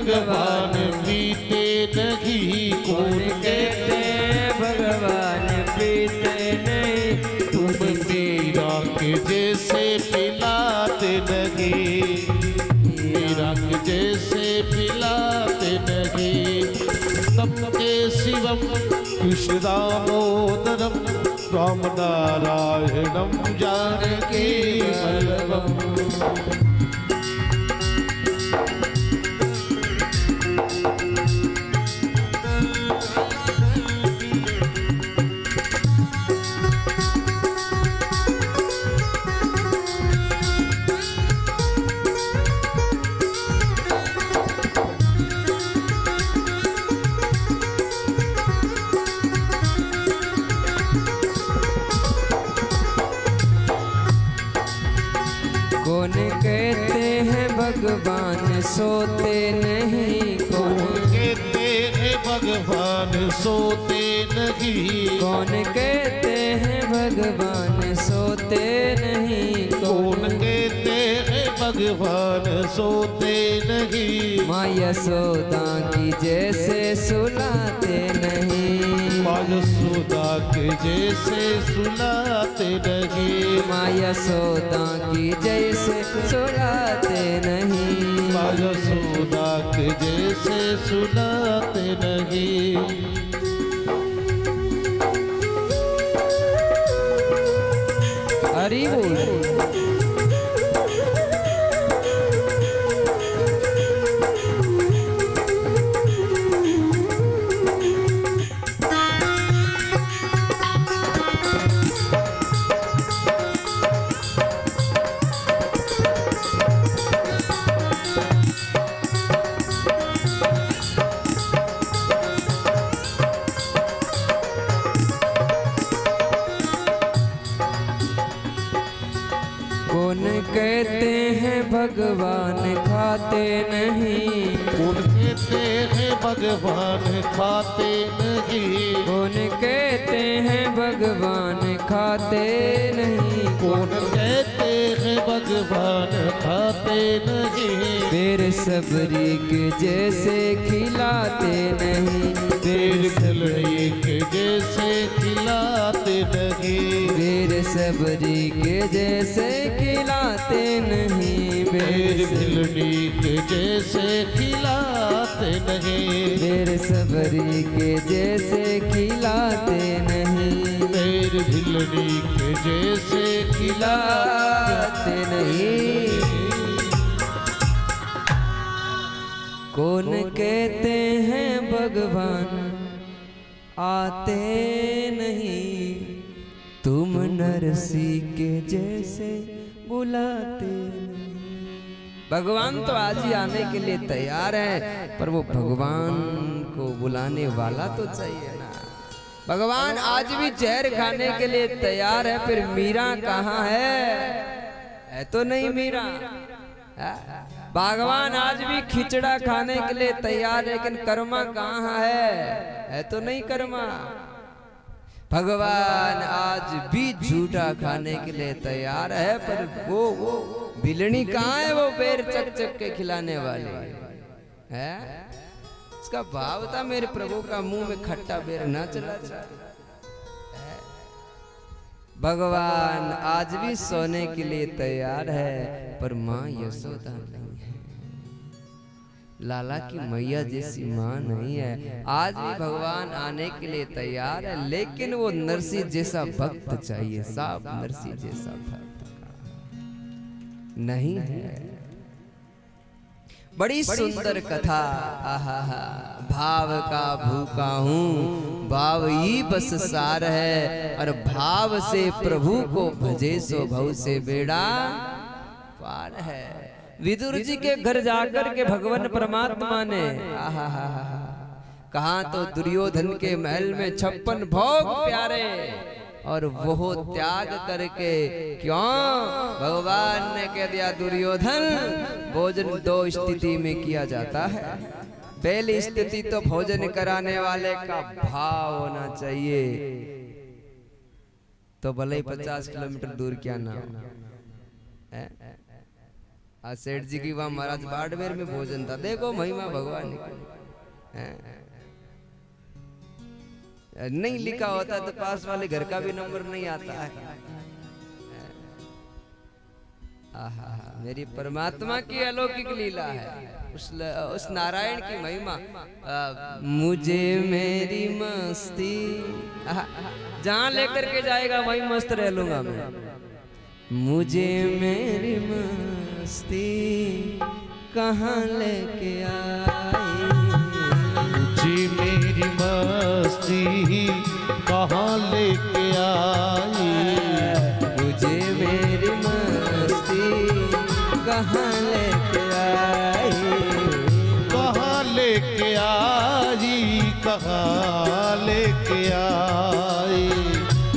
भगवान पीते नहीं। कौन कहते हैं भगवान पीते नहीं। तुम मीरा के जैसे पिलाते नहीं, मीरा के जैसे पिलाते नहीं। सबके शिवम कृष्ण दामोदरम राम नारायणम जानकी वल्लभम। कौन कहते हैं भगवान सोते नहीं। कौन कहते हैं भगवान सोते नहीं। कौन कहते हैं भगवान सोते नहीं। कौन कहते हैं भगवान सोते नहीं। माँ यशोदा की जैसे सुलाते नहीं। माँ यशोदा के जैसे सुलाते नहीं। माँ यशोदा की जैसे सुलाते नहीं। माँ यशोदा के जैसे सुलाते नहीं। हरि बोल। कौन कहते हैं भगवान खाते नहीं। कौन कहते हैं भगवान खाते नहीं। कौन कहते हैं भगवान खाते नहीं। कौन कहते हैं भगवान खाते नहीं। बेर सबरी के जैसे खिलाते नहीं। बेर खिलड़ी के जैसे खिलाते नहीं। बेर सबरी के जैसे खिलाते नहीं। बेर खिलड़ी के जैसे खिलाते नहीं। बेर सबरी के जैसे खिलाते नहीं। बेर खिलड़ी के जैसे खिलाते नहीं। कौन कहते हैं भगवान आते नहीं। तुम नरसी के जैसे बुलाते नहीं। भगवान तो आज ही आने के लिए तैयार है, पर वो भगवान को बुलाने वाला तो चाहिए ना। भगवान आज भी जहर खाने के लिए तैयार है, फिर मीरा कहाँ है तो नहीं मीरा। भगवान आज भी खिचड़ा खाने के लिए तैयार है, लेकिन कर्मा कहाँ है तो नहीं कर्मा। भगवान आज भी झूठा खाने के लिए तैयार है, पर वो बिलनी कहाँ है, वो बेर चक चक के खिलाने वाली है। इसका भाव था मेरे प्रभु का मुंह में खट्टा बेर ना चला जाए। भगवान आज भी सोने के लिए तैयार है, पर माँ यशोदा नहीं है। लाला की मैया जैसी माँ नहीं है। आज भी भगवान आने के लिए तैयार है, लेकिन वो नरसी जैसा भक्त चाहिए। साफ नरसी जैसा भक्त नहीं है। बड़ी सुंदर कथा। आहा भाव का भूखा हूँ, भाव ही बस सार है। और भाव से प्रभु को भजे सो भव से बेड़ा पार है। विदुर जी के घर जाकर के भगवान परमात्मा ने आहा कहा तो दुर्योधन के महल में 56 भोग प्यारे, और वो त्याग करके क्यों भगवान ने कह दिया दुर्योधन भोजन 2 स्थिति में किया जाता है। पहली स्थिति तो भोजन कराने वाले का भाव होना चाहिए, तो भले ही 50 किलोमीटर दूर क्या ना है। आज सेठ जी की वहां महाराज बाड़मेर में भोजन था, देखो महिमा भगवान की। नहीं लिखा होता तो पास वाले घर का भी नंबर नहीं आता है। आहा, मेरी परमात्मा की अलौकिक लीला है, उस नारायण की महिमा। मुझे मेरी मस्ती जहां लेकर के जाएगा वहीं मस्त रह लूंगा मैं। मुझे मेरी मस्ती कहाँ लेके आई, जी मेरी मस्ती कहाँ लेके आई, मुझे मेरी मस्ती कहाँ लेके आई, कहाँ लेके आई, कहाँ लेके आई,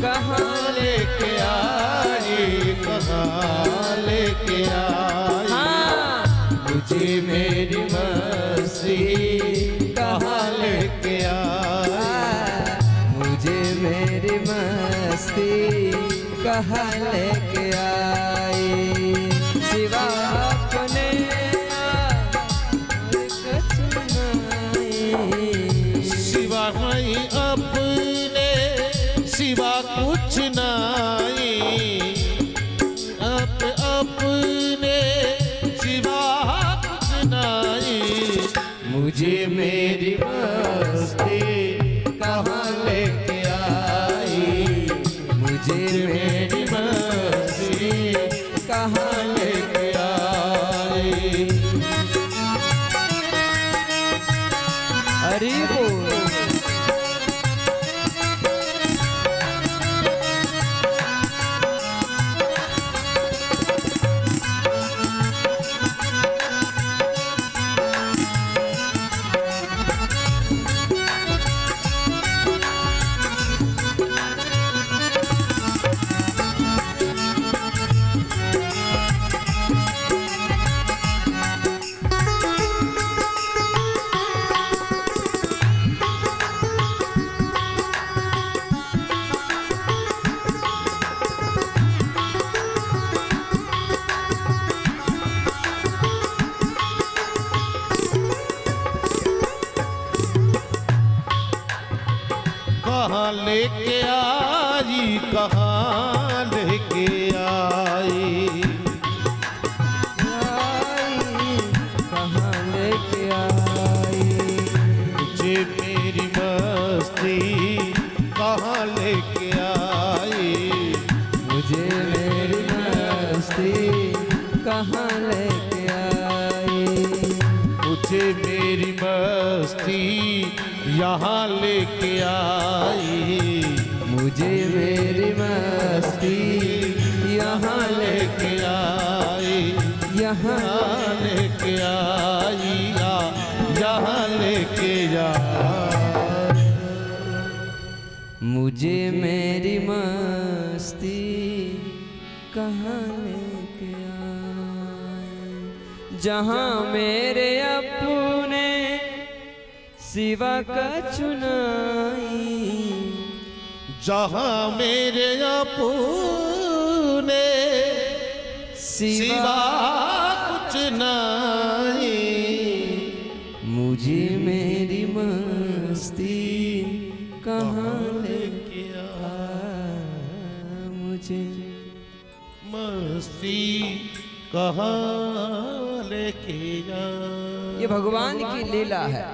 कहाँ लेके आई, कहाँ लेके आई। हाँ, मुझे मेरी मस्ती कहाँ लेके आई, मुझे मेरी मस्ती कहाँ लेके आई, सिवा अपने कुछ नहीं, सिवा नहीं अपने सिवा कुछ नहीं, अपने सिवा कुछ नहीं। मुझे मेरी मस्ती कहाँ लेके आई, मुझे मेरी मस्ती कहाँ लेके आई। हरि बोल। कहाँ लेके आई, कहाँ लेके आई, कहाँ लेके आई, मुझे मेरी मस्ती कहाँ लेके आई, मुझे मेरी मस्ती कहाँ लेके आई, मुझे मेरी मस्ती यहाँ लेके आई, मुझे मेरी मस्ती यहाँ लेके आई, यहाँ यहाँ लेके आई, यहाँ लेके आई। मुझे मेरी मस्ती कहाँ लेके आई, जहाँ मेरे अपने सिवा का चुनाई, जहाँ मेरे अपने सिवा कुछ नहीं, मुझे मेरी मस्ती कहाँ लेके आ, मुझे मस्ती कहाँ लेके जा। ये भगवान की लीला है।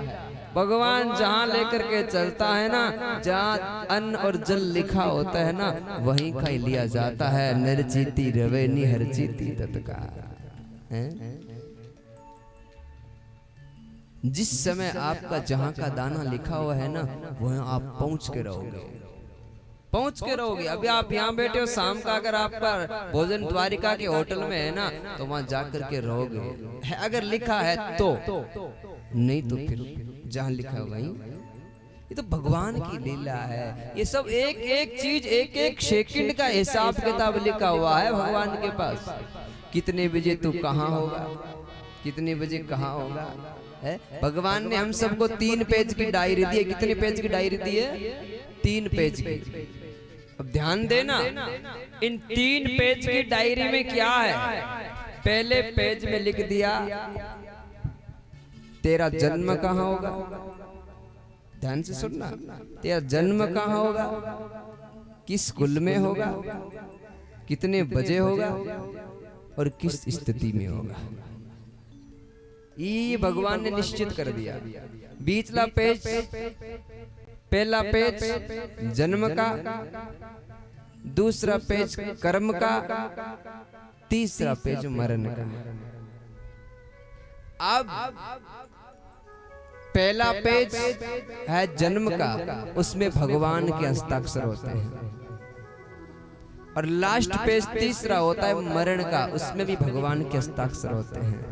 भगवान जहाँ लेकर के चलता है ना, जहाँ अन्न और जल लिखा होता है ना, वहीं का ही लिया जाता है। निर्जीती रवे निहरजीती तत्काल। जिस समय आपका जहाँ का दाना लिखा हुआ है ना, वहाँ आप पहुंच के रहोगे, पहुंच के रहोगे। अभी आप यहाँ बैठे हो, शाम का अगर आपका भोजन द्वारिका के होटल में है ना, तो वहां जाकर के रहोगे, है अगर लिखा है तो, नहीं तो फिर जहाँ लिखा है वहीं। ये तो भगवान की लीला है। ये सब एक एक चीज, एक एक सेकंड का हिसाब किताब लिखा हुआ है भगवान के पास। कितने बजे तू कहाँ होगा, कितने बजे कहाँ होगा, है? भगवान ने हम सबको 3 पेज की डायरी दी है। कितने पेज की डायरी दी है? 3 पेज की। अब ध्यान देना, इन 3 पेज की डायरी में क्या है? पहले पेज में लिख दिया तेरा जन्म कहाँ होगा। ध्यान से सुनना, तेरा जन्म कहाँ होगा, किस स्कूल में होगा, कितने बजे होगा और किस स्थिति में होगा। ये भगवान ने निश्चित कर दिया। बीचला पेज, पहला पेज जन्म का, दूसरा पेज कर्म का, तीसरा पेज मरण का। अब पहला पेज है जन्म का, उसमें भगवान के हस्ताक्षर होते हैं। और लास्ट पेज तीसरा होता है मरण का, उसमें भी भगवान के हस्ताक्षर होते हैं।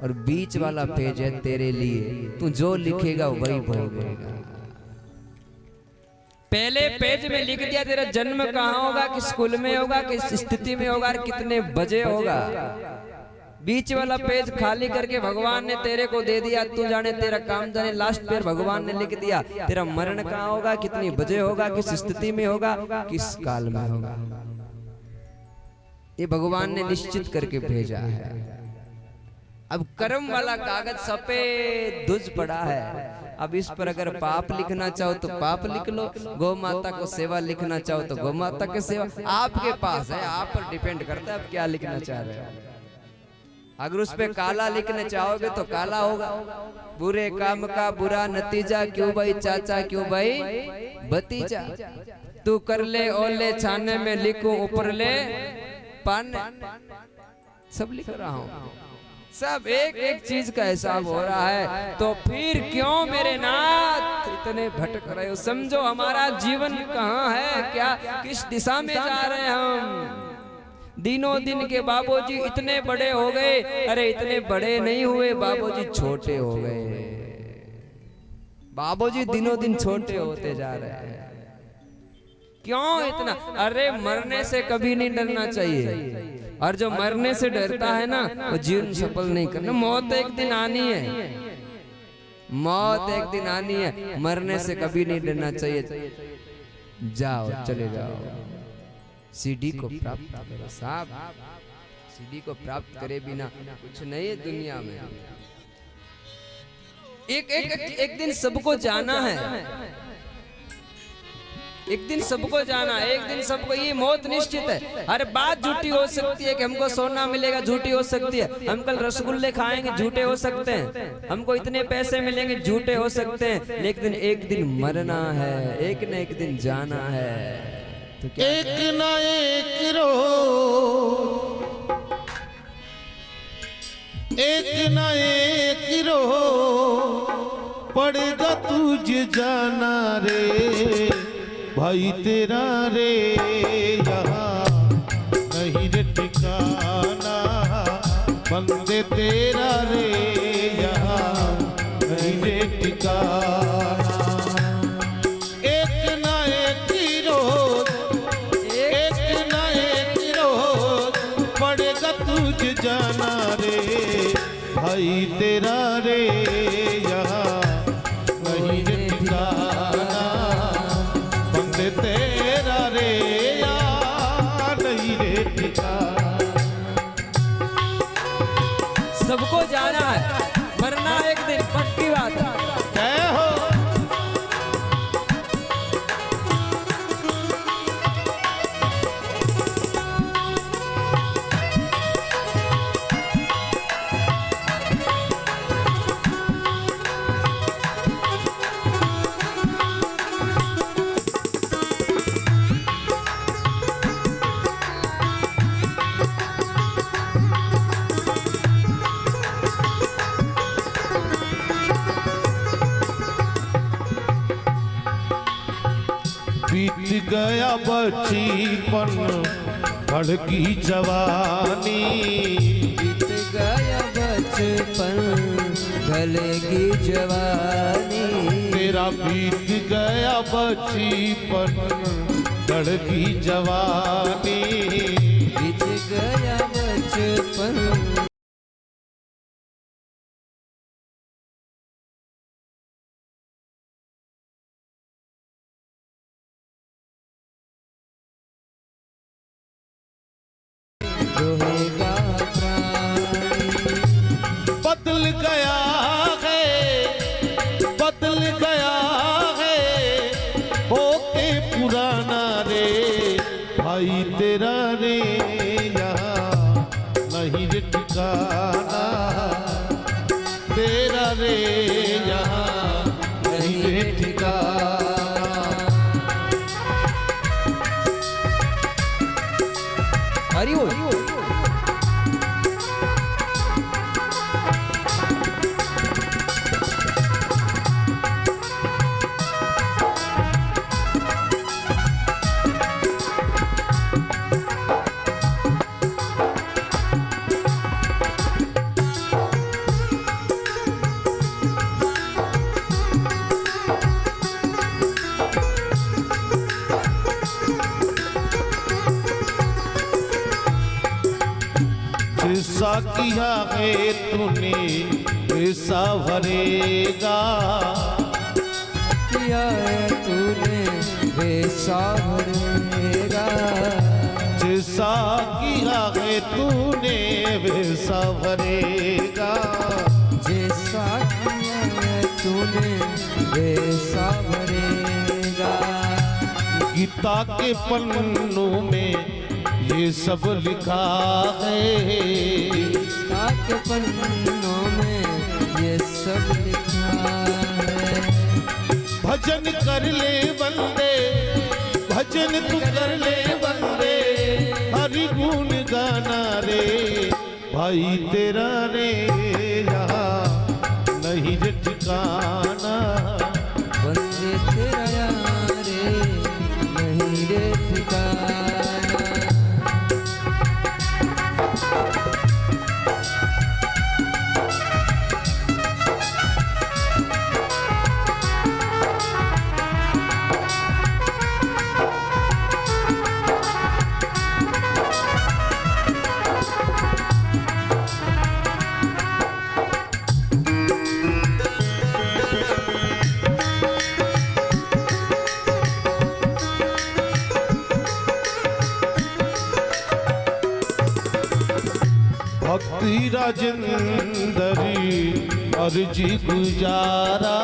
और बीच वाला पेज है तेरे लिए, तू जो लिखेगा वही भोगेगा। पहले पेज में लिख दिया तेरा जन्म कहाँ होगा, किस स्कूल में होगा, किस स्थिति में होगा और कितने बजे होगा। बीच वाला पेज खाली करके भगवान ने तेरे को दे दिया, तू जाने तेरा काम जाने। लास्ट पेज भगवान ने लिख दिया तेरा मरण कहाँ होगा, कितनी बजे होगा, किस स्थिति में होगा, किस काल में होगा। ये भगवान ने निश्चित करके भेजा है। अब कर्म वाला कागज सफेद धुज पड़ा है। अब इस पर अगर पाप लिखना चाहो तो पाप लिख लो, गौ माता को सेवा लिखना चाहो तो गौ माता की सेवा, आपके पास है, आप पर डिपेंड करता है आप क्या लिखना चाह रहे हो। अगर उस पे काला लिखना चाहोगे तो काला होगा, बुरे काम का बुरा नतीजा, क्यों भाई चाचा, क्यों भाई भतीजा। तू कर ले ओले छाने में लिखूं ऊपर ले पाने, सब लिख रहा हूं, सब एक एक चीज का हिसाब हो रहा है। तो फिर क्यों मेरे नाथ इतने भटक रहे हो। समझो हमारा जीवन कहाँ है, क्या किस दिशा में जा रहे हैं हम। दिनों दिन के बाबूजी इतने बड़े हो गए, अरे इतने बड़े नहीं हुए, बाबूजी छोटे हो गए। बाबूजी दिनों दिन छोटे होते जा रहे हैं। क्यों इतना, अरे मरने से कभी नहीं डरना चाहिए। और जो मरने से डरता है ना, वो जीवन सफल नहीं करना। मौत एक दिन आनी है, मौत एक दिन आनी है, मरने से कभी नहीं डरना चाहिए। जाओ, चले जाओ, सीढ़ी को प्राप्त करो साहब। सीढ़ी को प्राप्त करे बिना कुछ नहीं है दुनिया में। एक दिन सबको जाना है, एक दिन सबको जाना है, एक दिन सबको, ये मौत निश्चित है। हर बात झूठी हो सकती है कि हमको सोना मिलेगा, झूठी हो सकती है। हम कल रसगुल्ले खाएंगे, झूठे हो सकते हैं। हमको इतने पैसे मिलेंगे, झूठे हो सकते हैं। लेकिन एक दिन मरना है, एक न एक दिन जाना है। तो क्या एक न एक रो, एक न एक रो पड़ेगा तुझे जाना रे भाई तेरा रे। यहाँ नहीं रे ठिकाना बंदे तेरा रे, यहाँ नहीं रे ठिकाना। एक ना एक रोज, एक ना एक रोज पड़ेगा तुझे जाना रे भाई तेरा रे। यहाँ नहीं रे ठिकाना बंदे तेरा रे, यार नहीं रे ठिकाना। सबको जाना है, मरना एक दिन पक्की बात है। जय हो। बीत गया बचपन भड़की जवानी, बीत गया बचपन ढलेगी जवानी। तेरा बीत गया बचपन भड़की जवानी, बीत गया बचपन। रोएगा प्राण तेरा रे यहाँ नहीं रे ठिकाना, तेरा रे यहाँ नहीं रे ठिकाना। हरि बोल। जैसा किया है तूने वैसा भरेगा, किया है तूने वैसा भरेगा, जैसा किया है तूने वैसा भरेगा, जैसा किया है तूने वैसा भरेगा। गीता के पन्नों में ये सब लिखा है, गीता के पन्नों में ये सब लिखा है। भजन कर ले बंदे, भजन तू कर ले बंदे, हरि गुण गाना रे भाई तेरा रे यहाँ नहीं रे ठिकाना, बंदे तेरा यारे नहीं रे ठिकाना। भक्ति राजेंद्री अर्जी गुजारा,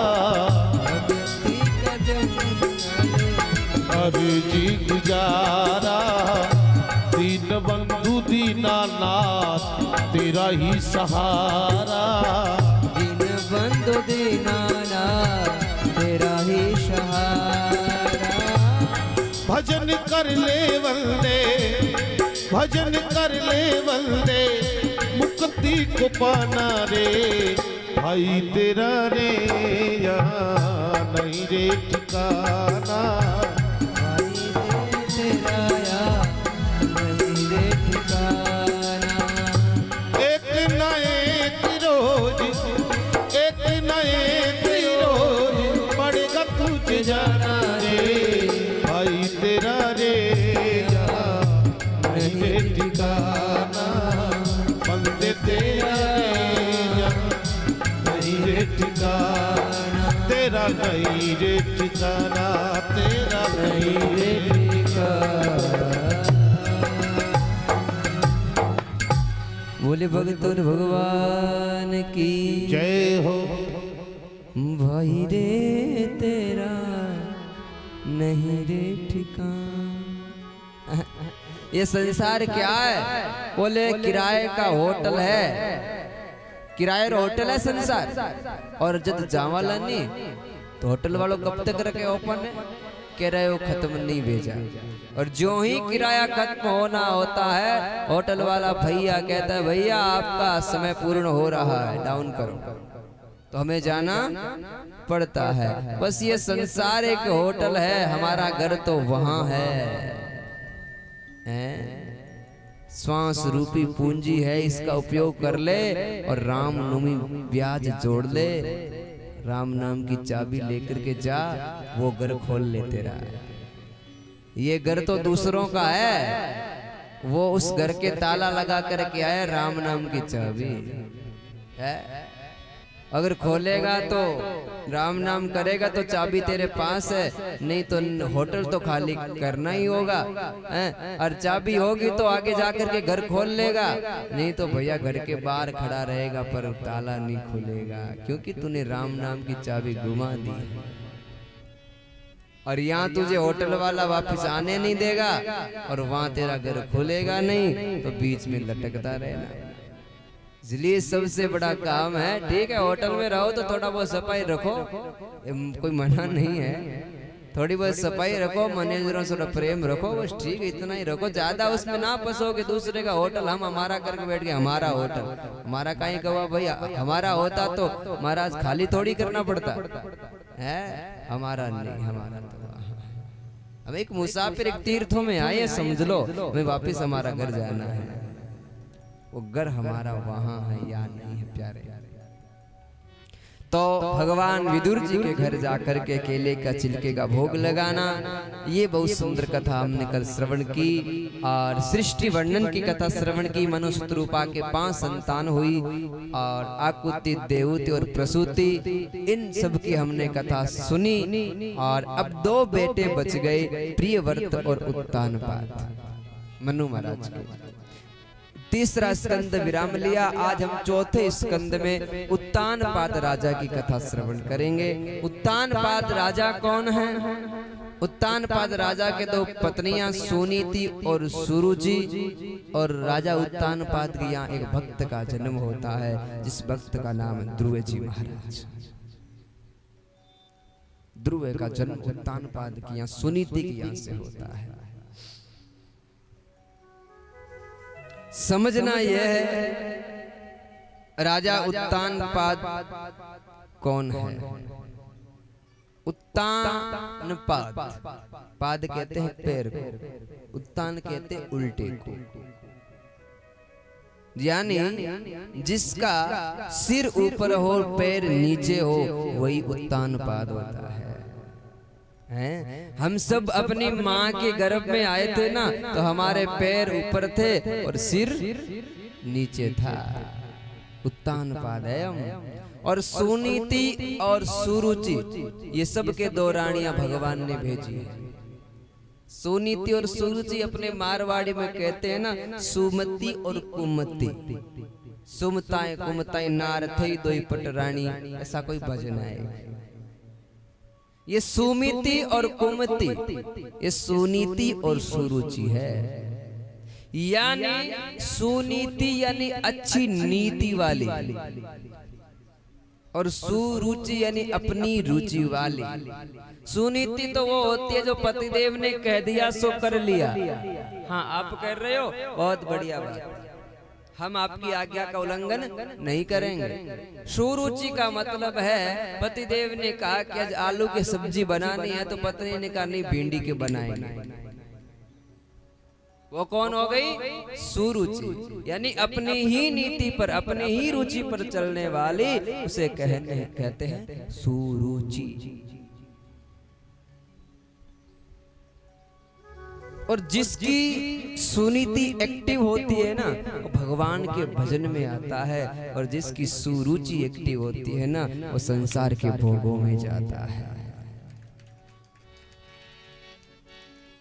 भक्ति का जंगल अर्जी गुजारा, दीन बंधु दीनानाथ तेरा ही सहारा, दीन बंधु दीनाना तेरा ही सहारा। भजन कर ले वंदे, भजन कर ले वंदे, मुक्ति को पाना रे भाई तेरा रे यहाँ नहीं रे ठिकाना, भाई रे तेरा यार नहीं रे ठिकाना। एक न एक रोज, एक न एक रोज पड़ेगा तुझे जाना रे भाई तेरा रे यहाँ नहीं रे ठिकाना, बंदे तेरा रे यहाँ नहीं रे ठिकाना, तेरा नहीं रे ठिकाना, तेरा नहीं रे बोले भगतन भगवान की जय हो। भाई रे तेरा नहीं रे ठिकाना। ये संसार क्या है? बोले किराए का होटल है, किराए का होटल है संसार। और जब जावाला नहीं तो होटल वालों कब तक रखे ओपन है, किराया वो खत्म नहीं भेजा। और जो ही किराया खत्म होना होता है होटल वाला भैया कहता है भैया आपका समय पूर्ण हो रहा है, डाउन करो। तो हमें जाना पड़ता है। बस ये संसार एक होटल है, हमारा घर तो वहां है। श्वास रूपी पूंजी है, इसका उपयोग कर ले और राम नवमी ब्याज जोड़ ले। राम नाम की चाबी लेकर के जा, वो घर खोल ले तेरा। ये घर तो दूसरों का है, वो उस घर के ताला लगा करके आया, राम नाम की चाबी है। अगर खोलेगा तो राम नाम करेगा तो चाबी तेरे पास है, नहीं तो होटल तो खाली करना ही होगा। और चाबी होगी तो आगे जाकर के घर खोल लेगा, नहीं तो भैया घर के बाहर खड़ा रहेगा पर ताला नहीं खुलेगा, क्योंकि तूने राम नाम की चाबी घुमा दी। और यहाँ तुझे होटल वाला वापस आने नहीं देगा और वहां तेरा घर खुलेगा नहीं, तो बीच में लटकता रहना। इसलिए सबसे बड़ा काम है, ठीक है होटल में रहो तो थोड़ा बहुत सफाई रखो, कोई मना नहीं है, थोड़ी बहुत सफाई रखो, मैनेजरों से थोड़ा प्रेम रखो, बस ठीक है इतना ही रखो। ज्यादा उसमें ना फंसो कि दूसरे का होटल हम हमारा करके बैठ गए, हमारा होटल हमारा कहीं कहा भाई, हमारा होता तो महाराज खाली थोड़ी करना पड़ता है, हमारा नहीं, हमारा तो अब एक मुसाफिर एक तीर्थों में आए, समझ लो हमें वापस हमारा घर जाना है, वो घर हमारा वहां है या नहीं है प्यारे। तो भगवान विदुर जी के घर जाकर के केले का छिलके का भोग लगाना, ये बहुत सुंदर कथा हमने कल श्रवण की। और सृष्टि वर्णन की कथा श्रवण की। मनुष्य रूपा के 5 संतान हुई और आकुति, देवती और प्रसूति, इन सब की हमने कथा सुनी। और अब 2 बेटे बच गए, प्रियव्रत और उत्तानपाद, मनु महाराज के। तीसरा स्कंद विराम लिया। आज हम चौथे स्कंद में उत्तानपाद राजा की कथा श्रवण करेंगे। उत्तानपाद राजा कौन है? उत्तानपाद राजा के 2 पत्नियां सुनीति और सुरुचि। और राजा उत्तानपाद के यहाँ एक भक्त का जन्म होता है, जिस भक्त का नाम है ध्रुव जी महाराज। ध्रुव का जन्म उत्तानपाद की यहाँ सुनीति के यहाँ से होता है। समझना यह है राजा उत्तानपाद कौन है। उत्तानपाद, पाद कहते हैं पैर को, उत्तान कहते हैं उल्टे को, यानी जिसका सिर ऊपर हो पैर नीचे हो वही उत्तानपाद होता है। हम सब अपनी माँ के गर्भ में आए थे ना, तो हमारे पैर ऊपर थे और सिर नीचे था, उत्तानपाद है हम। और सुनीति और सुरुचि, ये सब के 2 रानियां भगवान ने भेजी है। सुनीति और सुरुचि अपने मारवाड़ी में कहते हैं ना, सुमति और कुमति। सुमताएं कुमताएं नार थई दोई पटरानी, ऐसा कोई भजन है। ये सुमिति और कुमति, ये सुनीति और सुरुचि है। यानी सुनीति यानी अच्छी नीति वाली, और सुरुचि यानी अपनी रुचि वाली। सुनीति तो वो होती है जो पतिदेव ने कह दिया सो कर लिया। हाँ आप कर रहे हो, बहुत बढ़िया बात, हम आपकी आज्ञा का उल्लंघन नहीं करेंगे। सुरुचि का मतलब है पतिदेव ने कहा कि आज आलू की सब्जी बनानी है, तो पत्नी ने कहा नहीं भिंडी के बनाएंगे। वो कौन हो गई? सुरुचि, यानी अपनी ही नीति पर, अपनी ही रुचि पर चलने वाली, उसे कहते हैं सुरुचि। और जिसकी सुनीति एक्टिव होती है ना, वो भगवान के भजन में आता है। और जिसकी सुरुचि एक्टिव होती है ना, वो संसार के भोगों में जाता है।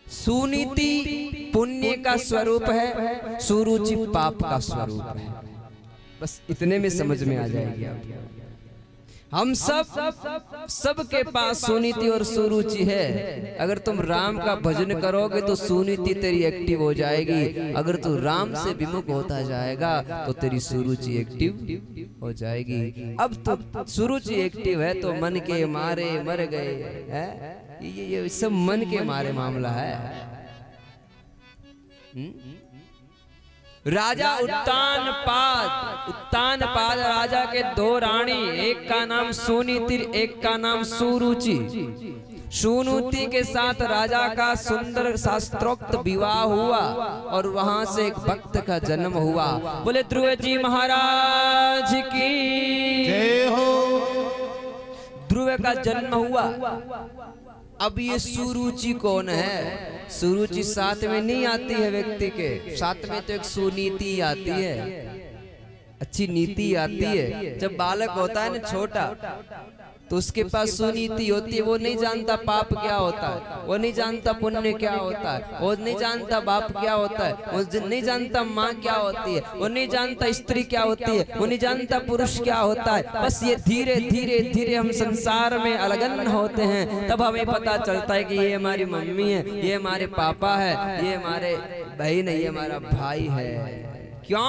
सुनीति पुण्य का स्वरूप है, सुरुचि पाप का स्वरूप है। बस इतने में समझ में आ जाएगी आपको। हम सब के पास सुनीति और सुरुचि है। अगर तुम राम का भजन करोगे तो सुनीति तेरी एक्टिव हो जाएगी। अगर तू राम से विमुख होता जाएगा तो तेरी सुरुचि एक्टिव हो जाएगी। अब तो सुरुचि एक्टिव है तो मन के मारे मर गए है। ये सब मन के मारे मामला है। राजा उत्तानपाद राजा के 2 रानी, एक का नाम सुनीति, एक का नाम सुरुचि। सुनीति के साथ राजा का सुंदर शास्त्रोक्त विवाह हुआ और वहां से एक भक्त का जन्म हुआ। बोले ध्रुव जी महाराज की जय हो। ध्रुव का जन्म हुआ। अब ये सुरुचि कौन है? सुरुचि साथ में नहीं आती है व्यक्ति के, साथ में तो एक सुनीति आती है, अच्छी नीति आती है। जब बालक होता है ना छोटा, तो उसके पास सुनीति होती है, वो नहीं जानता पाप क्या होता है, वो नहीं जानता पुण्य क्या होता है, वो नहीं जानता बाप क्या होता है, वो नहीं जानता माँ क्या होती है, वो नहीं जानता स्त्री क्या होती है, वो नहीं जानता पुरुष क्या होता है। बस ये धीरे धीरे धीरे हम संसार में अलगन होते हैं, तब हमें पता चलता है कि ये हमारी मम्मी है, ये हमारे पापा है, ये हमारे बहन है, ये हमारा भाई है। क्यों?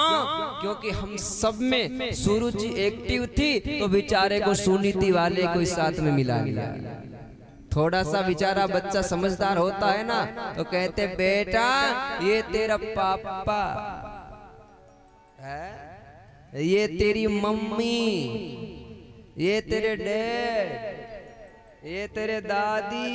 क्योंकि हम सब में सुरुचि एक्टिव थी, तो बेचारे को सुनीति वाले को इस साथ में मिला लिया। थोड़ा सा बेचारा बच्चा समझदार होता है ना, तो कहते बेटा ये तेरा पापा है, ये तेरी मम्मी, ये तेरे डैड, ये तेरे दादी,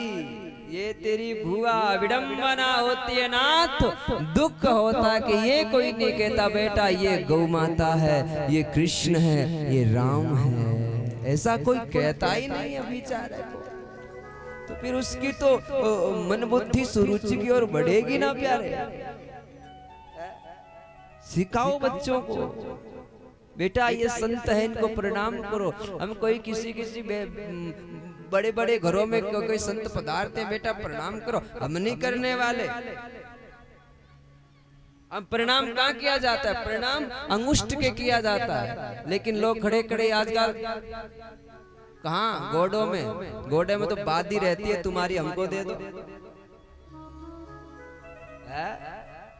ये तेरी भुआ। विडंबना होती है ना, तो दुख होता है कि ये कोई नहीं कहता बेटा ये गौ माता है, ये कृष्ण है, ये राम है, ऐसा कोई कहता ही नहीं है बेचारे को। तो फिर उसकी तो मन बुद्धि सुरुचि की ओर बढ़ेगी ना प्यारे। सिखाओ बच्चों को बेटा ये संत है, इनको प्रणाम करो। हम कोई किसी बड़े बड़े घरों में कोई संत पदार्थ है, बेटा प्रणाम करो, हम नहीं करने वाले। अब प्रणाम कहाँ किया जाता है? प्रणाम अंगुष्ठ के किया जाता है, लेकिन लोग खड़े खड़े आजकल कहाँ गोडों में, गोडे में तो बादी रहती है तुम्हारी, हमको दे दो।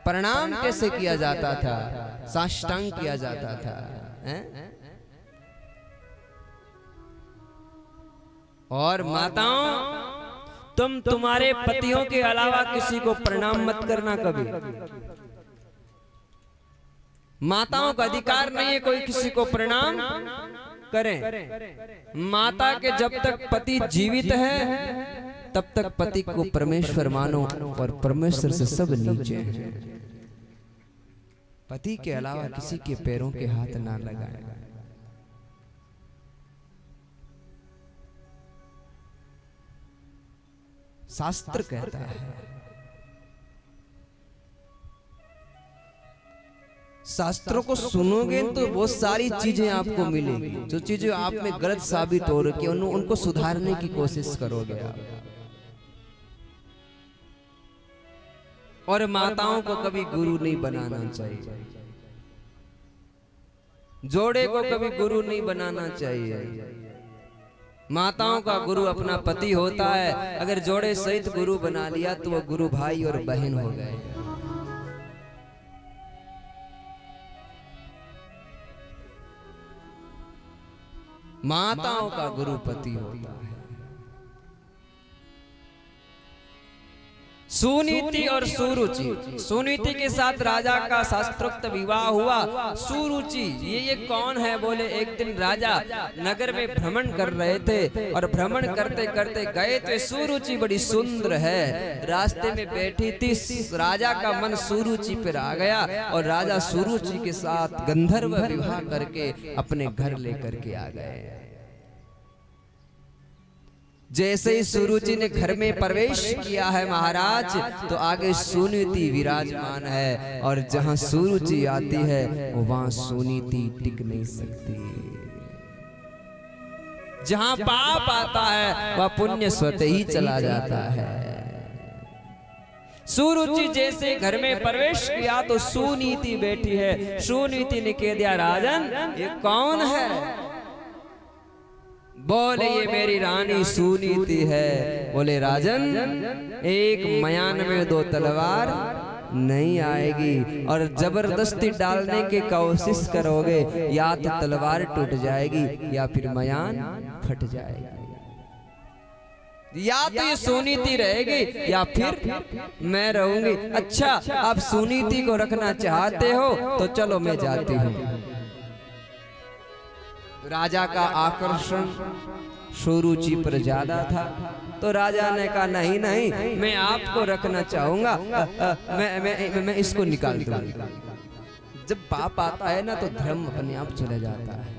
प्रणाम कैसे किया जाता था? साष्टांग किया जाता था। और माताओं तुम तुम्हारे पतियों के अलावा किसी को प्रणाम मत करना कभी। माताओं का अधिकार नहीं है कोई किसी को प्रणाम करें। माता के जब तक पति जीवित है तब तक पति को परमेश्वर मानो, और परमेश्वर से सब नीचे हैं। पति के अलावा किसी के पैरों के हाथ ना लगाए। शास्त्र कहता है, शास्त्रों को सुनोगे तो बहुत सारी चीजें आपको मिलेगी। जो चीजें आप में गलत साबित हो रही है उनको सुधारने की कोशिश करोगे आप। और माताओं को कभी गुरु नहीं बनाना चाहिए, जोड़े को कभी गुरु नहीं बनाना चाहिए। माताओं का गुरु अपना पति होता है। अगर जोड़े सहित गुरु बना लिया तो वो गुरु भाई और बहन हो गए। माताओं का गुरु पति होता है। सुनीति और सुरुचि, सुनीति के साथ राजा का शास्त्रोक्त विवाह हुआ। सुरुचि ये कौन है? बोले एक दिन राजा नगर में भ्रमण कर रहे थे, और भ्रमण करते करते गए तो सुरुचि बड़ी सुंदर है, रास्ते में बैठी थी। राजा का मन सुरुचि पर आ गया, और राजा सुरुचि के साथ गंधर्व विवाह करके अपने घर लेकर के आ गए। जैसे ही सुरुचि ने घर में प्रवेश किया है महाराज, तो आगे सुनीति विराजमान है, और जहां सुरुचि आती है वहां सुनीति टिक नहीं सकती। जहां पाप आता है वह पुण्य स्वतः ही चला जाता है। सुरुचि जैसे घर में प्रवेश किया तो सुनीति बैठी है। सुनीति ने कह दिया, राजन ये कौन है? बोले ये मेरी रानी सुनीति है। बोले राजन एक मयान में दो तलवार नहीं आएगी, और जबरदस्ती डालने की कोशिश करोगे या तो तलवार टूट जाएगी या फिर मयान फट जाएगी। या तो ये सुनीति रहेगी या फिर मैं रहूंगी। अच्छा आप सुनीति को रखना चाहते हो तो चलो मैं जाती हूँ। राजा का आकर्षण सुरुचि पर ज्यादा था, तो राजा ने कहा नहीं नहीं मैं आपको रखना चाहूंगा, मैं इसको निकाल दूंगा। जब पाप आता है ना तो धर्म अपने आप चले जाता है।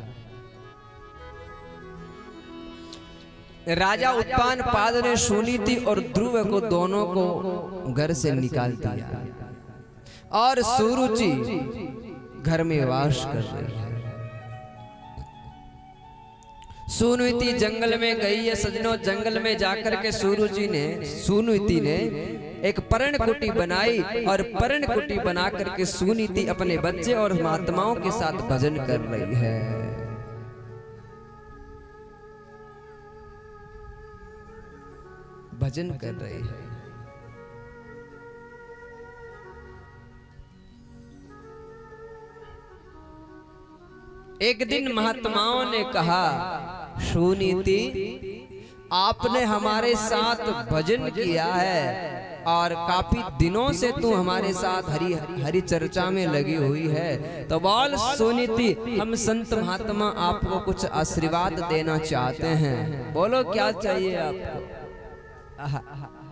राजा उत्पान पाद ने सुनीति और ध्रुव को दोनों को घर से निकाल दिया, और सुरुचि घर में वास कर रही है। सुनीति जंगल में गई है सजनों। जंगल में जाकर के सुनीति ने एक पर्ण कुटी बनाई और पर्ण कुटी बना करके सुनीति अपने बच्चे और महात्माओं के साथ भजन कर रही है। भजन कर रही है। एक दिन महात्माओं ने कहा, सुनीति आपने हमारे साथ भजन किया है और काफी दिनों से तू हमारे साथ हरि चर्चा में लगी हुई है, तो बोल सुनीति हम संत महात्मा आपको कुछ आशीर्वाद देना चाहते हैं, बोलो क्या चाहिए आपको।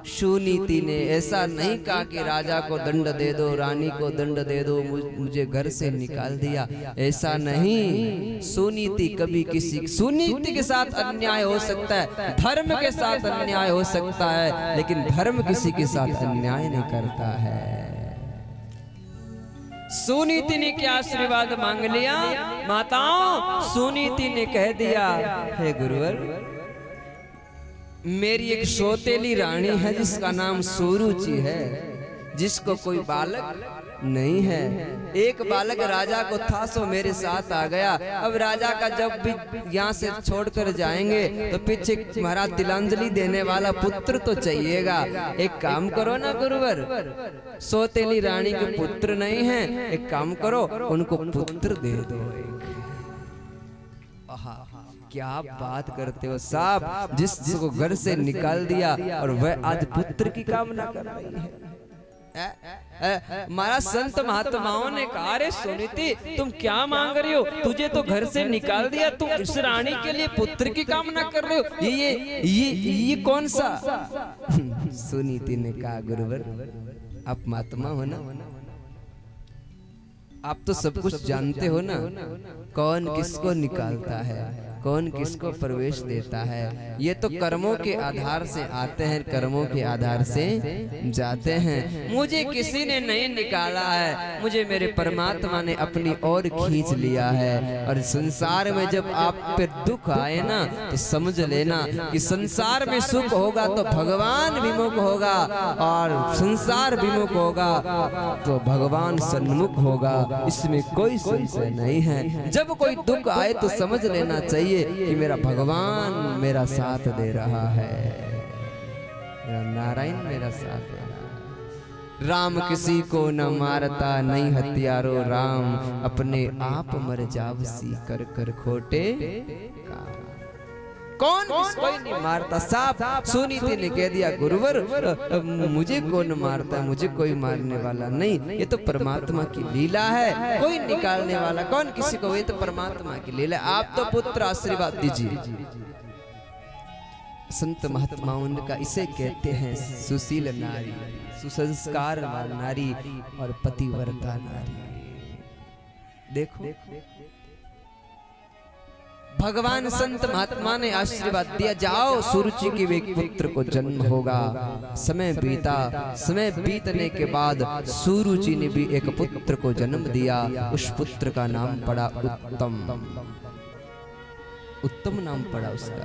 सुनीति ने ऐसा नहीं कहा कि राजा को दंड दे दो, रानी को दंड दे दो, मुझे घर से निकाल दिया, ऐसा नहीं। सुनीति कभी सुनीति के साथ अन्याय हो सकता है, धर्म के साथ अन्याय हो सकता है, लेकिन धर्म किसी के साथ अन्याय नहीं करता है। सुनीति ने क्या आशीर्वाद मांग लिया माताओं? सुनीति ने कह दिया, हे गुरुवर मेरी एक सौतेली रानी है जिसका नाम सुरुचि है, जिसको कोई बालक नहीं है। एक बालक राजा को था सो मेरे साथ आ गया। अब राजा का जब भी यहाँ से छोड़कर जाएंगे तो पीछे महाराज तिलांजलि देने वाला पुत्र तो चाहिएगा। एक काम करो ना गुरुवर, सौतेली रानी के पुत्र नहीं है, एक काम करो उनको पुत्र दे दो एक। क्या बात करते हो साहब, जिसको घर से निकाल दिया और वह आज पुत्र की कामना कर रही है। हमारा संत महात्माओं ने कहा, अरे सुनीति तुम क्या मांग रही हो? तुझे तो घर से निकाल दिया, तुम इस रानी के लिए पुत्र की कामना कर रहे हो, ये कौन सा? सुनीति ने कहा, गुरुवर आप महात्मा हो ना, आप तो सब कुछ जानते हो ना, कौन किसको निकालता है, कौन किसको प्रवेश देता है। ये तो कर्मों के आधार से आते हैं, कर्मों के आधार से जाते हैं। मुझे किसी ने नहीं निकाला है, मुझे मेरे परमात्मा ने अपनी ओर खींच लिया है। और संसार में जब आप पे दुख आए ना तो समझ लेना कि संसार में सुख होगा तो भगवान विमुख होगा, और संसार विमुख होगा तो भगवान सन्मुख होगा, इसमें कोई संशय नहीं है। जब कोई दुख आए तो समझ लेना चाहिए कि मेरा भगवान मेरा साथ दे रहा है, मेरा नारायण मेरा साथ दे रहा है। राम किसी को न मारता नहीं हत्यारो राम, अपने आप मर जावसी कर कर खोटे काम। कौन किसको नहीं मारता साहब। सुनीति ने कह दिया, गुरुवर मुझे कौन मारता है, मुझे कोई मारने वाला नहीं, ये तो परमात्मा की लीला है, कोई निकालने वाला कौन किसी को, ये तो परमात्मा की लीला। आप तो पुत्र आशीर्वाद दीजिए। संत महात्माओं का इसे कहते हैं सुशील नारी, सुसंस्कार नारी और पतिव्रता नारी। देखो भगवान संत महात्मा ने आशीर्वाद दिया, जाओ सुरुचि के एक पुत्र को जन्म होगा। समय बीता, समय बीतने के बाद सुरुचि ने भी एक पुत्र को जन्म दिया। उस पुत्र का नाम पड़ा उत्तम। उत्तम नाम पड़ा उसका।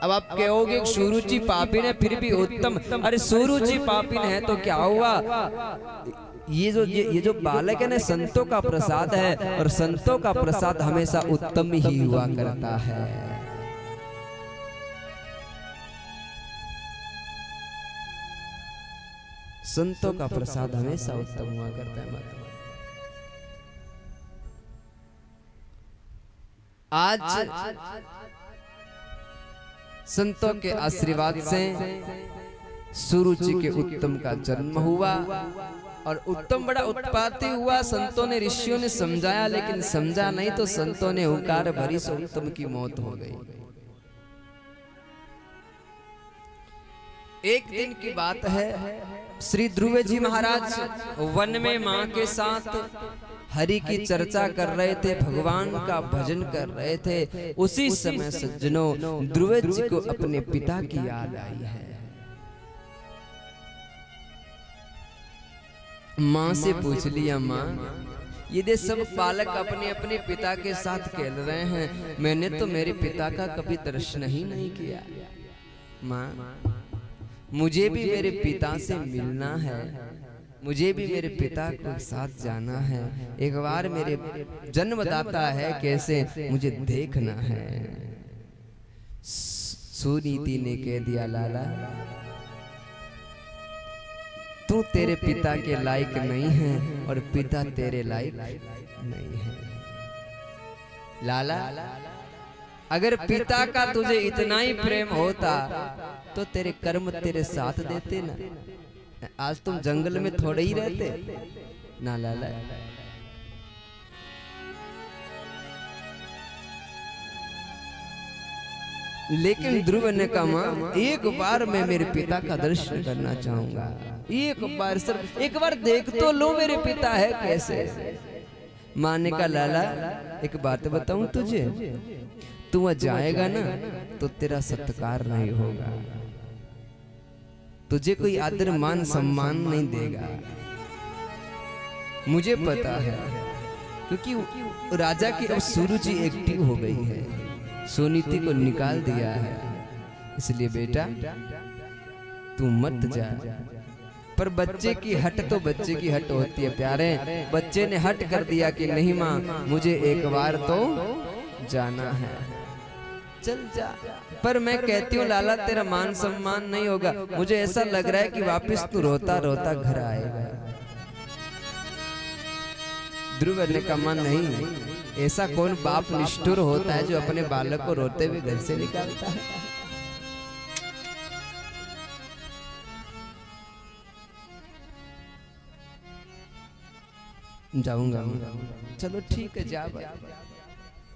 अब आप कहोगे सुरुचि पापिन है फिर भी उत्तम, अरे सुरुचि पापिन है तो क्या हुआ? ये जो बालक है ना, संतों का प्रसाद है, और संतों का प्रसाद हमेशा उत्तम ही हुआ करता है। संतों का प्रसाद हमेशा उत्तम हुआ करता है। आज संतों के आशीर्वाद से सुरुचि के उत्तम का जन्म हुआ, और उत्तम बड़ा उत्पाती हुआ। संतों ने, ऋषियों ने समझाया, लेकिन समझा नहीं तो संतों ने हुंकार भरी सो उत्तम की मौत हो गई। एक दिन की बात है, श्री ध्रुव जी महाराज वन में मां के साथ हरि की चर्चा कर रहे थे, भगवान का भजन कर रहे थे। उसी समय सज्जनों ध्रुव जी को अपने पिता की याद आई है। माँ से पूछ लिया, माँ ये सब बालक अपने अपने पिता के साथ खेल रहे हैं, मैंने तो मेरे पिता का कभी दर्शन ही नहीं किया। माँ, मुझे भी मेरे पिता से मिलना है, मुझे भी मेरे पिता के साथ जाना है, एक बार मेरे जन्मदाता है कैसे मुझे देखना है। सुनीति ने कह दिया, लाला तू तेरे पिता के लायक नहीं है और पिता तेरे लायक नहीं है। लाला, अगर पिता का तुझे इतना ही प्रेम होता तो तेरे कर्म तेरे साथ देते ना, आज तुम जंगल में थोड़े ही रहते ना। लाला, लेकिन ध्रुव ने कहा, मां एक बार मैं मेरे पिता का दर्शन करना चाहूंगा, एक बार सिर्फ एक बार देख तो लो मेरे पिता है कैसे। मां ने कहा, लाला एक बात बताऊं तुझे, तू वहां जाएगा ना तो तेरा सत्कार नहीं होगा, तुझे कोई आदर मान सम्मान नहीं देगा। मुझे पता है, क्योंकि राजा की अब सुरुचि एक्टिव हो गई है, सुनीति को निकाल दिया है, इसलिए बेटा तू मत जा। पर बच्चे की हट तो बच्चे की हट होती है प्यारे। बच्चे ने हट कर दिया कि नहीं माँ, मुझे एक बार तो जाना है, चल जा। पर मैं कहती हूँ लाला तेरा मान सम्मान नहीं होगा, मुझे ऐसा लग रहा है कि वापस तू रोता रोता घर आएगा। ध्रुव ने कहा, मन नहीं, ऐसा कौन बाप निष्ठुर होता है जो अपने बालक को रोते हुए घर से निकालता है। जाऊंगा, चलो ठीक है जा।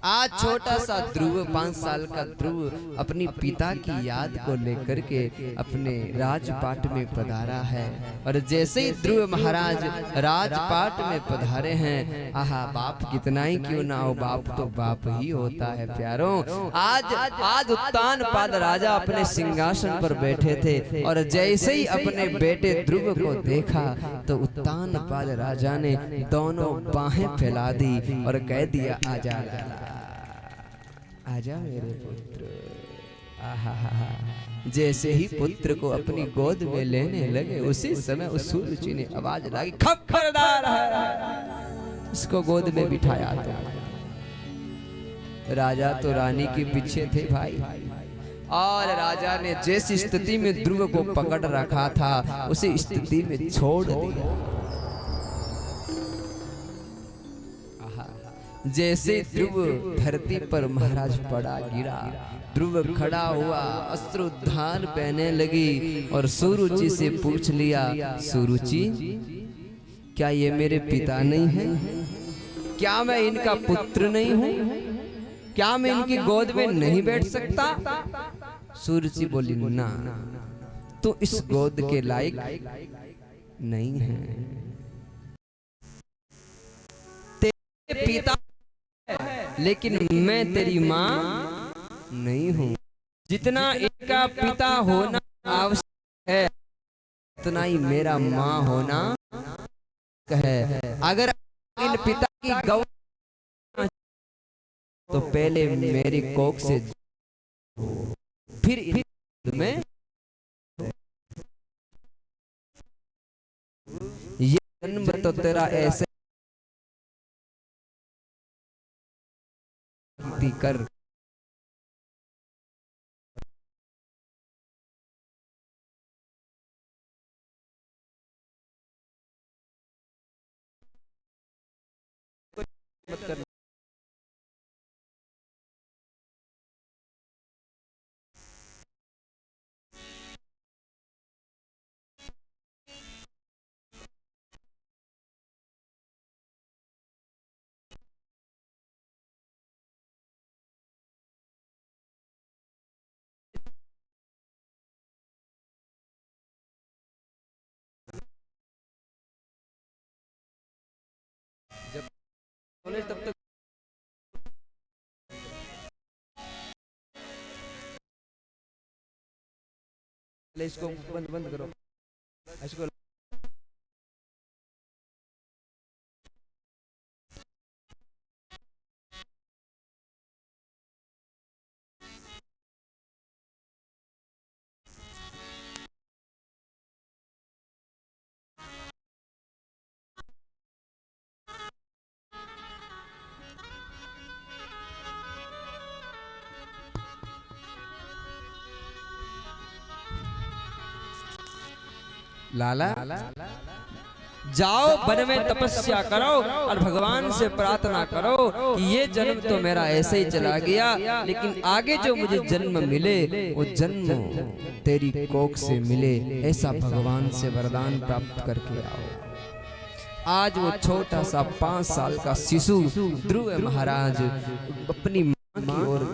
आज छोटा सा ध्रुव, 5 साल का ध्रुव अपनी पिता की याद को लेकर के अपने राजपाट में पधारा है। और जैसे ही ध्रुव महाराज राजपाट में पधारे हैं, आहा बाप कितना ही क्यों ना हो, बाप तो बाप ही होता है प्यारों। आज उत्तानपाद राजा अपने सिंहासन पर बैठे थे और जैसे ही अपने बेटे ध्रुव को देखा तो उत्तानपाद राजा ने दोनों बाहें फैला दी और कह दिया, आजा आजा मेरे पुत्र। आहा, जैसे ही पुत्र को अपनी गोद में लेने लगे उसी समय उस सुरुचि ने आवाज लगी, खबरदार है, इसको गोद में बिठाया। तो राजा तो रानी के पीछे थे भाई, और राजा ने जिस स्थिति में ध्रुव को पकड़ रखा था उसी स्थिति में छोड़ दिया। जैसे ध्रुव धरती पर महाराज पड़ा गिरा, ध्रुव खड़ा हुआ, अश्रुधार बहने लगी और सुरुचि से पूछ लिया, सुरुचि क्या ये मेरे पिता नहीं हैं? क्या मैं इनका पुत्र नहीं हूं? क्या मैं इनकी गोद में नहीं बैठ सकता? सुरुचि बोली, ना तो इस गोद के लायक नहीं है, तेरे पिता लेकिन मैं तेरी माँ नहीं हूँ। जितना इनका पिता होना आवश्यक है उतना ही मेरा माँ होना है। अगर इन पिता की गौ तो पहले मेरी कोख से फिर में ये जन्म तो तेरा ऐसे कर। मत कर। जब बोले तब तक इसको बंद करो, इसको लाला जाओ वन में तपस्या करो और भगवान से प्रार्थना करो कि ये जन्म तो मेरा ऐसे ही चला गया, लेकिन आगे जो मुझे जन्म मिले वो जन्म तेरी कोख से मिले, ऐसा भगवान से वरदान प्राप्त करके आओ। आज वो छोटा सा 5 साल का शिशु ध्रुव महाराज अपनी मां की ओर,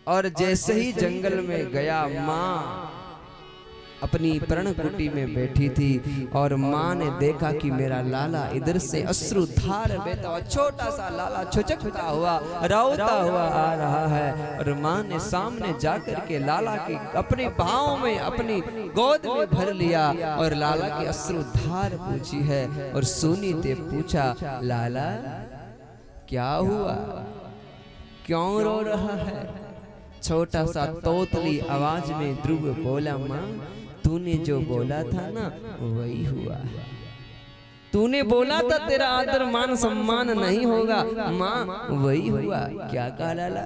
और जैसे ही जंगल में गया, माँ अपनी पर्णकुटी में बैठी थी और माँ ने देखा कि मेरा लाला इधर से अश्रुधार बहता हुआ, छोटा सा लाला छुचकता हुआ रोता हुआ आ रहा है, और माँ ने सामने जाकर के लाला की अपने भावों में अपनी गोद में भर लिया और लाला की अश्रुधार पूछी है। और सुनीते पूछा, लाला क्या हुआ, क्यों रो रहा है? छोटा सा तोतली आवाज में ध्रुव बोला, माँ तूने जो बोला था ना वही हुआ। तूने बोला था तेरा आदर मान सम्मान नहीं होगा, माँ वही हुआ। क्या कहा लाला?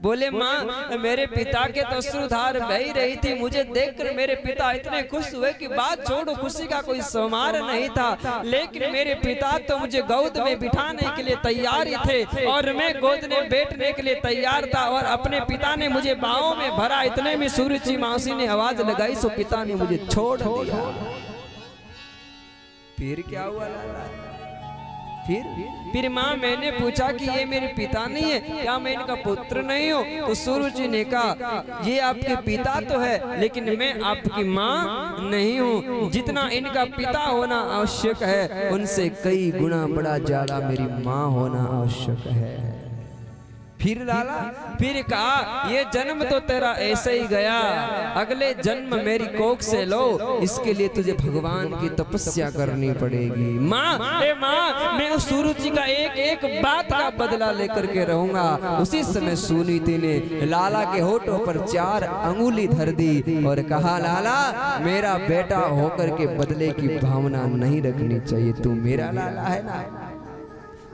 बोले माँ मेरे पिता के तो अश्रुधार बह रही थी, मुझे देखकर मेरे पिता इतने खुश हुए कि बात छोड़ो, खुशी का कोई समार नहीं था, लेकिन मेरे पिता तो मुझे गोद में बिठाने के लिए तैयार ही थे और मैं गोद में बैठने के लिए तैयार था, और अपने पिता ने मुझे बाहों में भरा। इतने में सूरजी मौसी ने आवाज लगाई, सो पिता ने मुझे छोड़ दिया। फिर क्या हुआ लाला? फिर माँ मैंने पूछा कि ये मेरे पिता नहीं है क्या, मैं इनका पुत्र नहीं हूँ? तो सूरज जी ने कहा, ये आपके पिता तो है लेकिन मैं आपकी माँ नहीं हूँ। जितना इनका पिता होना आवश्यक है उनसे कई गुना बड़ा ज्यादा मेरी माँ होना आवश्यक है। फिर लाला फिर कहा, ये जन्म तो तेरा ऐसे ही गया, अगले जन्म मेरी कोख से लो, इसके लिए तुझे भगवान की तपस्या करनी पड़ेगी। माँ मैं उस सूरज जी का एक एक बात का बदला लेकर के रहूंगा। उसी समय सुनीति ने लाला के होठों पर 4 अंगुली धर दी और कहा, लाला मेरा बेटा होकर के बदले की भावना नहीं रखनी चाहिए, तू मेरा लाला है ना।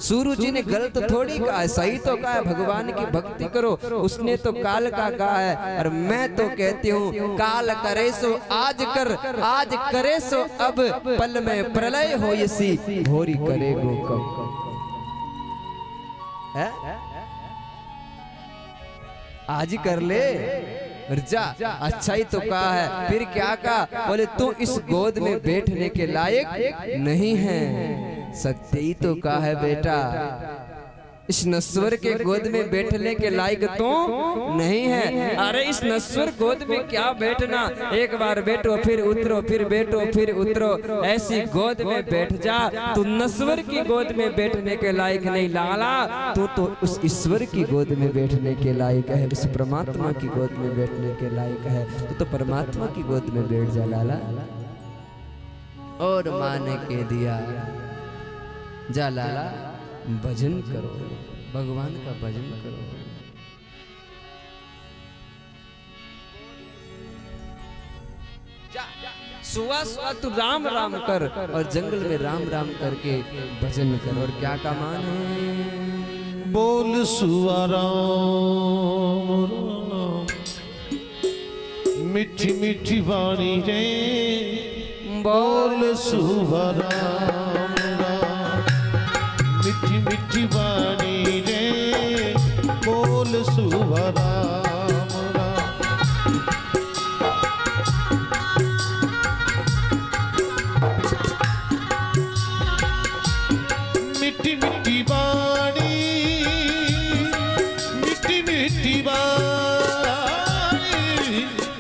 सूरज जी ने गलत थोड़ी कहा है, सही तो कहा है, भगवान की भक्ति करो। उसने तो काल का कहा है और मैं तो कहती हूँ, काल करे सो आज कर, आज करे सो अब, पल में प्रलय हो इसी भोरी करेगो कब। है? आज ही कर ले जा, अच्छा ही तो कहा है। फिर क्या कहा? बोले तू इस गोद में बैठने के लायक नहीं है। सत्य ही तो कहा है बेटा, इस नश्वर के गोद में बैठने के लायक तो नहीं है। अरे इस नश्वर गोद में क्या बैठना, एक बार बैठो फिर उतरो, फिर बैठो फिर उतरो, ऐसी गोद में बैठ जा। तू नश्वर की गोद में बैठने के लायक नहीं लाला, तू तो उस ईश्वर की गोद में बैठने के लायक है, उस परमात्मा की गोद में बैठने के लायक है। तू तो परमात्मा की गोद में बैठ जा लाला। और माँ ने कह दिया, जा लाला भजन करो, भगवान का भजन करो। सुबह सुबह तू राम राम कर और जंगल में राम राम करके भजन कर। और क्या का मान है? बोल सुआ राम राम, मीठी मीठी वाणी रे, बोल सुआ राम राम, मीठी मीठी वाणी रे, बोल सुआ राम राम। मीठी मीठी वाणी, मीठी मीठी वाणी,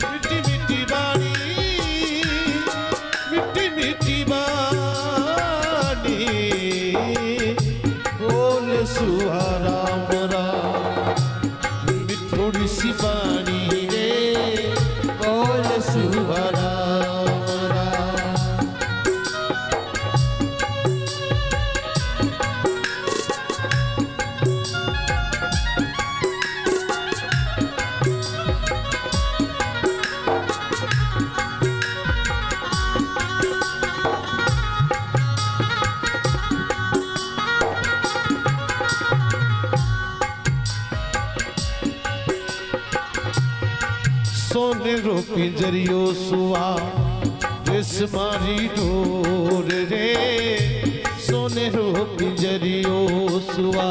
मीठी मीठी वाणी, मीठी मीठी वाणी, बोल सुहा राम राम। थोड़ी सी वाणी रे, बोल सुहा राम राम। सोने रो पिंजरियो सुआ, रेस मारी डोर रे सोने रो पिंजरियो सुआ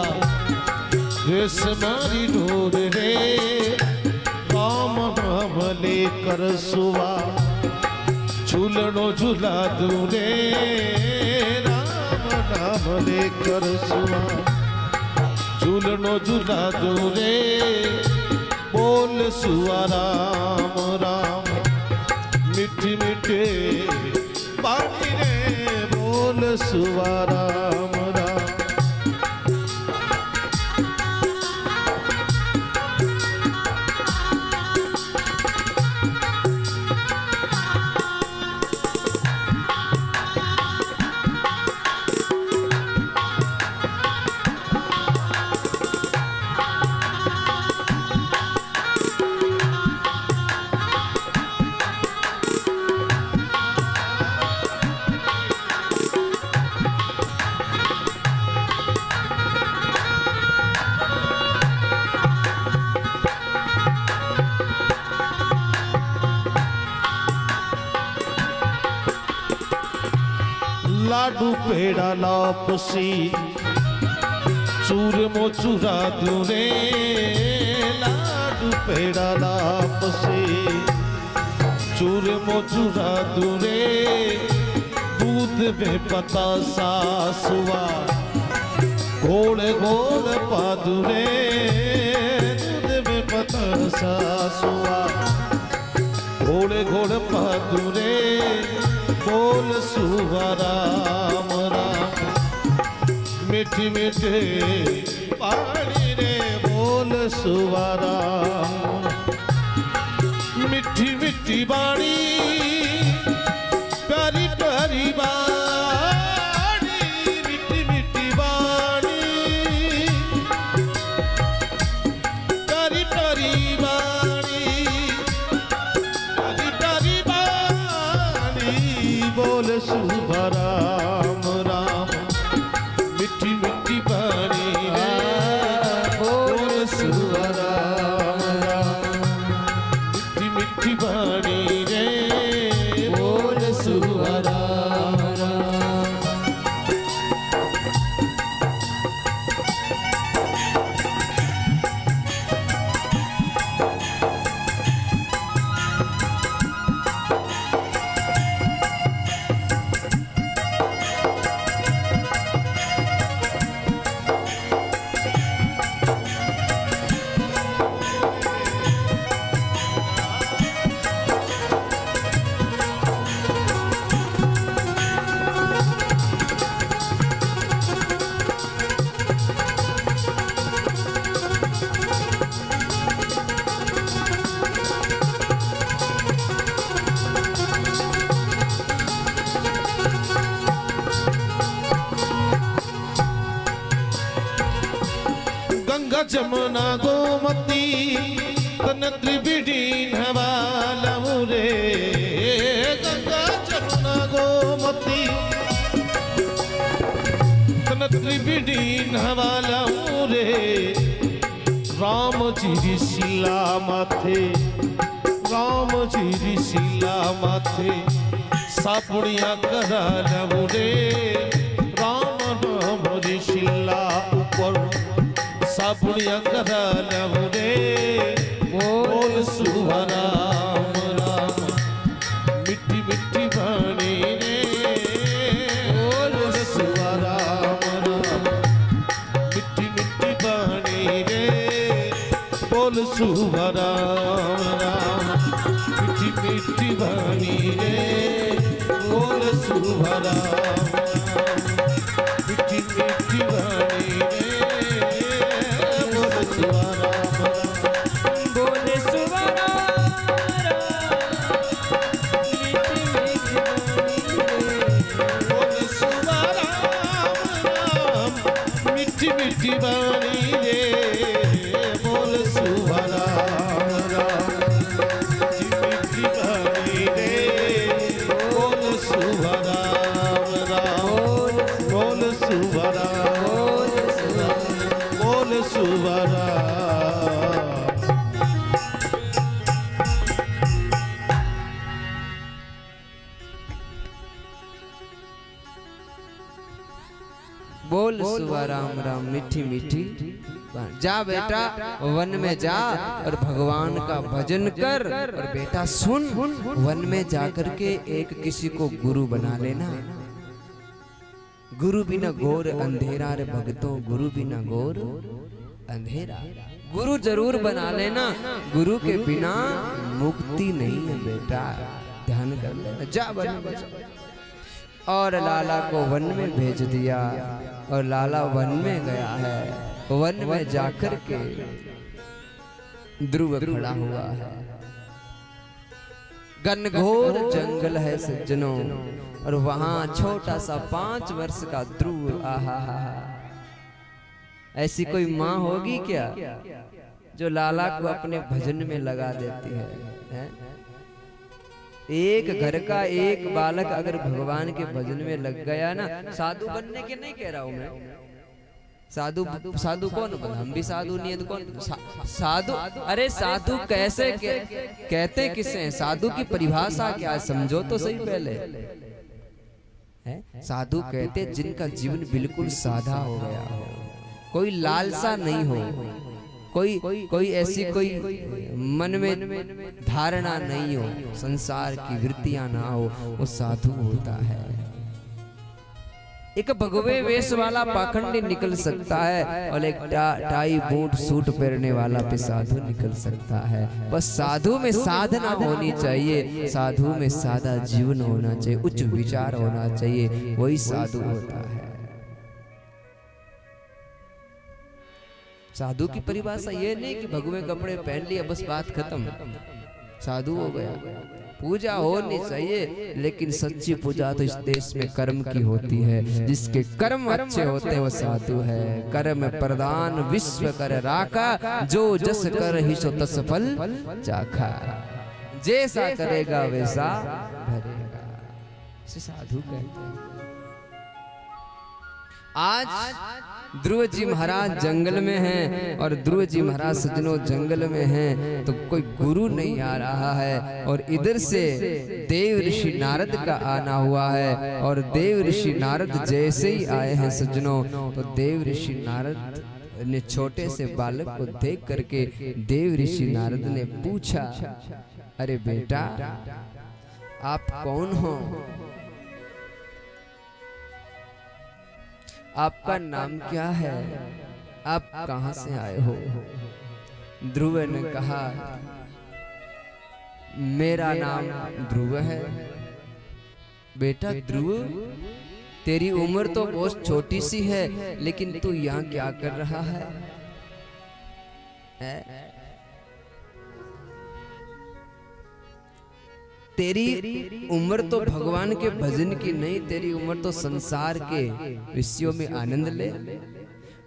रेस मारी डोर रे राम नाम लेकर सुआ झूलनो झूला दूरे राम नाम लेकर सुआ झूलनो झूला दूरे बोल सुआ राम राम मिठी मिठे बानी रे बोल सुआ राम राम लाडू पेड़ा लापसी चूर मो चूरा दूरे लाडू पेड़ा लापसी चूर मो चूरा दूरे दूध में पता सासुआ घोड़ घोड़ पादुरे दूध में पता सासुआ घोड़ घोड़ पादुरे बोल सुआ राम राम मिठी मिठे पानी रे बोल सुआ राम मिठी मिठी बाणी प्यारी प्यारी बाणी मिठी मिठी बाणी प्यारी प्यारी बाणी प्यारी प्यारी बाणी बोल सुआ राम राम मिठी मिठी बाणी रे बोल सुआ राम राम मिठी मिठी बाणी रे बोल सुआ राम राम गंगा जमुना गोमती तन त्रिवेणी नवालमु रे गंगा जमुना गोमती तन त्रिवेणी नवालमु रे राम जी शिला माथे राम जी शिला माथे सापुड़िया करालमु रे राम नाम रे शिला ऊपर सापुड़िया करालमु रे बोल सुआ राम राम मिठी मिठी बाणी रे बोल सुआ राम राम मिठी मिठी बाणी रे बोल सुआ राम राम मिठी मिठी बाणी रे बोल सुआ राम राम मिठी मिठी बाणी रे मिठी बाणी रे बोल सुआ राम राम मिठी बाणी रे बोल सुआ राम राम बोल सुआ राम बोल सुआ राम बोल सुबह राम राम मीठी मीठी जा बेटा वन में जा और भगवान का भजन कर। और बेटा सुन, वन में जाकर के एक किसी को गुरु बना लेना। गुरु बिना घोर अंधेरा रे भक्तों, गुरु बिना घोर अंधेरा। गुरु जरूर बना लेना, गुरु के बिना मुक्ति नहीं है बेटा, ध्यान कर लेना। जा वन में जा। और लाला को वन में भेज दिया और लाला वन में गया है। वन में जाकर के ध्रुव खड़ा हुआ है। घनघोर जंगल है सज्जनों, और वहां छोटा सा 5 वर्ष का ध्रुव। आहा हा, ऐसी कोई माँ होगी क्या जो लाला को अपने भजन में लगा देती है? एक घर का एक बालक अगर भगवान के भजन में लग गया ना, साधु बनने के नहीं कह रहा हूं मैं। साधु साधु कौन बना? हम भी साधु नहीं है तो कौन साधु? अरे साधु कैसे कहते किसे हैं? साधु की परिभाषा क्या है समझो तो सही पहले। है साधु कहते जिनका जीवन बिल्कुल सादा हो गया हो, कोई लालसा नहीं हो, कोई ऐसी कोई मन में धारणा नहीं हो, संसार की वृत्तियां ना हो, वो साधु होता है। एक भगवे वेश वाला पाखंडी निकल सकता है और एक टाई बूट सूट पहनने वाला भी साधु निकल सकता है। बस साधु में साधना होनी चाहिए, साधु में सादा जीवन होना चाहिए, उच्च विचार होना चाहिए, वही साधु होता है। साधु की परिभाषा ये नहीं कि भगवे कपड़े पहन लिया बस बात खत्म, साधु हो गया। पूजा होनी चाहिए, लेकिन सच्ची पूजा तो इस देश में कर्म की होती है। जिसके कर्म अच्छे होते हैं वो साधु है। कर्म प्रदान विश्व कर राखा, जो जस कर ही सो तस फल चाखा। जैसा करेगा वैसा भरेगा, इसे साधु कहते हैं। आज ध्रुव जी महाराज जंगल में हैं, और ध्रुव जी महाराज सज्जनों जंगल में हैं, तो कोई गुरु नहीं आ रहा है। और इधर से देव ऋषि नारद का आना हुआ है। और देव ऋषि नारद जैसे ही आए हैं सज्जनों, तो देव ऋषि नारद ने छोटे से बालक को देख करके देव ऋषि नारद ने पूछा, अरे बेटा आप कौन हो? आपका नाम क्या है? आप कहां से आए हो? ध्रुव ने कहा, मेरा नाम ध्रुव है। बेटा ध्रुव, तेरी उम्र तो बहुत छोटी सी है, लेकिन तू यहाँ क्या कर रहा है? तेरी उम्र तो भगवान के भजन की नहीं, तेरी उम्र तो संसार के विषयों में आनंद ले।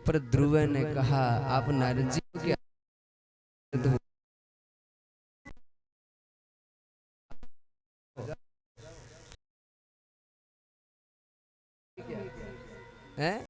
पर ध्रुव ने कहा, आप नारद जी के हैं?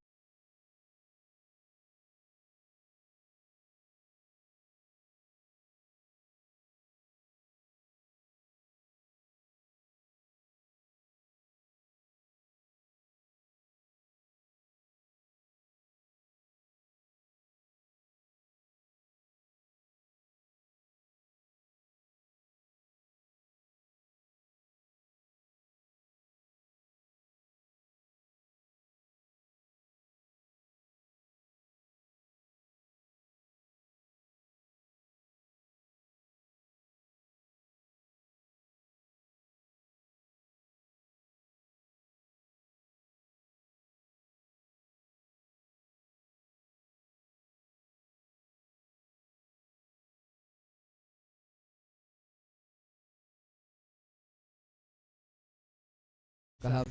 कहा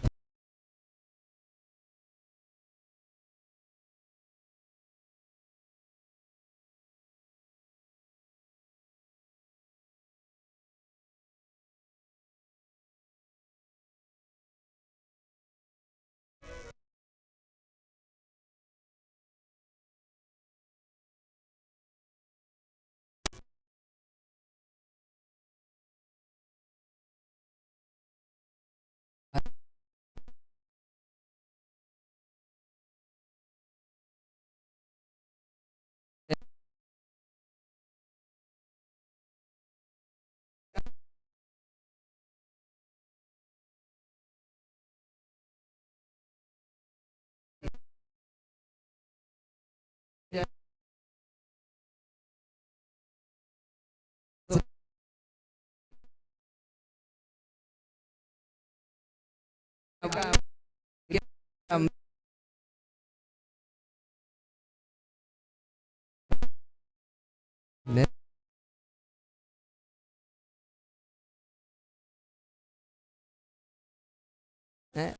हैं?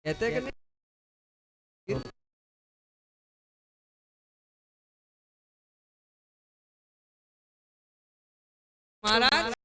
कहते कि नहीं महाराज